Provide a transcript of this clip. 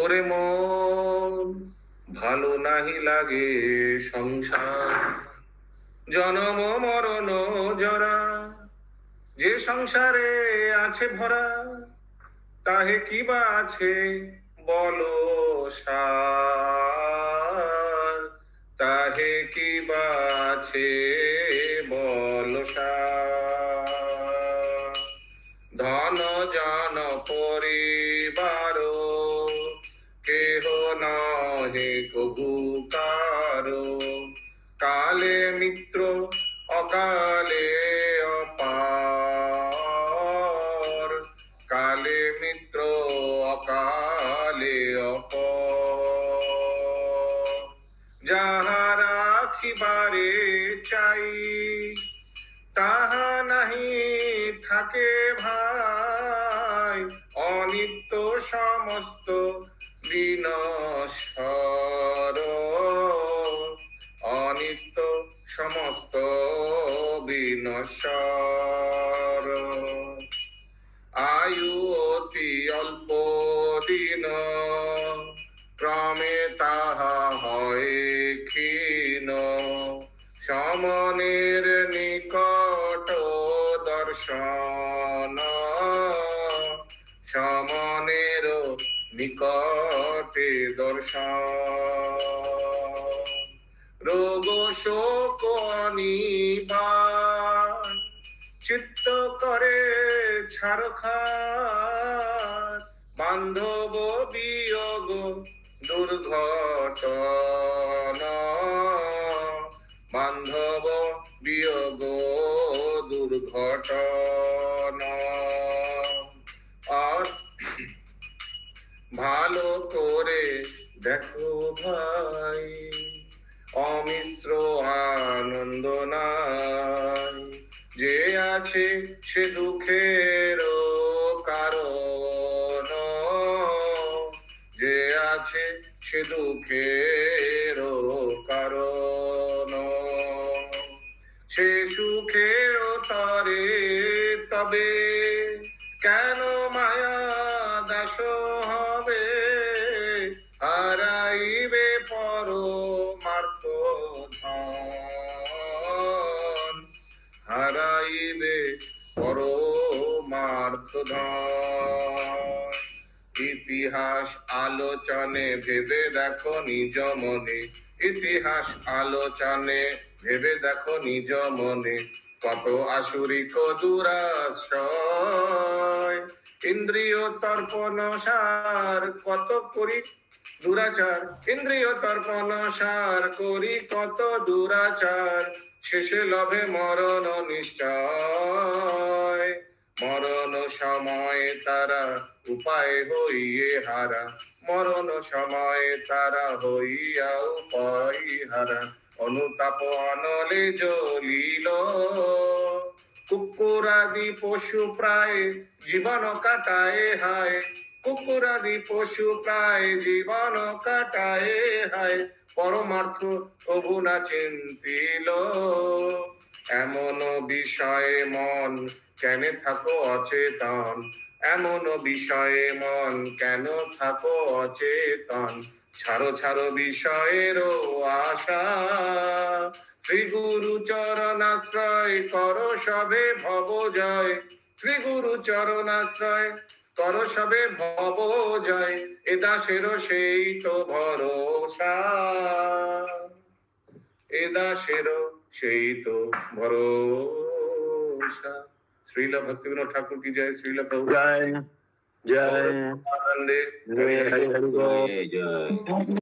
ওরে মন ভালো নাহি লাগে সংসার, জনম মরণ জরা যে সংসারে আছে ভরা, তাহে কি বা আছে বলো সার, তাহে কি বা আছে বলো সার। ধন জন পরিবার কেহ নহে কবু কারো, কালে মিত্র অকালে অপার, কালে মিত্র অকালে অপর। যাহা রাখিবারে চাই তাহা নাহি থাকে ভাই, অনিত্য সমস্ত বিনশ্বর, অনিত্য সমস্ত বিনশ্বর। আয়ু অতি অল্প দিন ক্রমে তাহা হয় ক্ষীণ, সমনের নিকট দর্শন, সমনের নিকটে দর্শন। রোগ শোক অনিবার চিত্ত করে ছারখার, বান্ধব বিয়োগ দুর্ঘটনা, বান্ধব বিয়োগ দুর্ঘটনা। আর ভালো করে দেখো ভাই, অমিশ্র আনন্দ নাই, যে আছে সে দুঃখের কারণ, যে আছে সে দুঃখের কারণ। সে সুখের তরে তবে কেন মায়া দাস হবে, হারাইবে পরমার্থ ধন, হারাইবে পরমার্থ ধন। ইতিহাস আলোচনে ভেবে দেখো নিজ মনে, ইতিহাস আলোচনে ভেবে দেখো নিজ মনে, কত আসুরিক দুরাশ্রয়। ইন্দ্রিয় তর্পণ সার কত করি দুরাচার, ইন্দ্রিয় তর্পণ সার করি কত দুরাচার, শেষে লভে মরণ নিশ্চয়। মরণ সময়ে তারা উপায় হইয়ে হারা, মরণ সময়ে তারা হইয়া উপায় হারা। অনুতাপ অনলে জ্বলিল কুকুরাদি পশু প্রায় জীবন কাটায় হায়, কুকুরাদি পশু প্রায় জীবন কাটায় হায়, পরমার্থ প্রভু না চিন্তিল। এমন বিষয়ে মন কেন থাকো অচেতন, এমন বিষয়ে মন কেন থাকো অচেতন। ছাড়ো ছাড়ো বিষয়ের আশা, শ্রী গুরু চরণাশ্রয় করো সবে ভব জয়, শ্রী গুরু চরণাশ্রয় করো সবে ভব জয়। এ দাসের সেই তো ভরসা, এ দাসের সেই তো ভরসা। শ্রীল ভক্তিবিনোদ ঠাকুর কি জয়, শ্রীল প্রভু জয় জয় আনন্দে হরি হরি বল। জয়।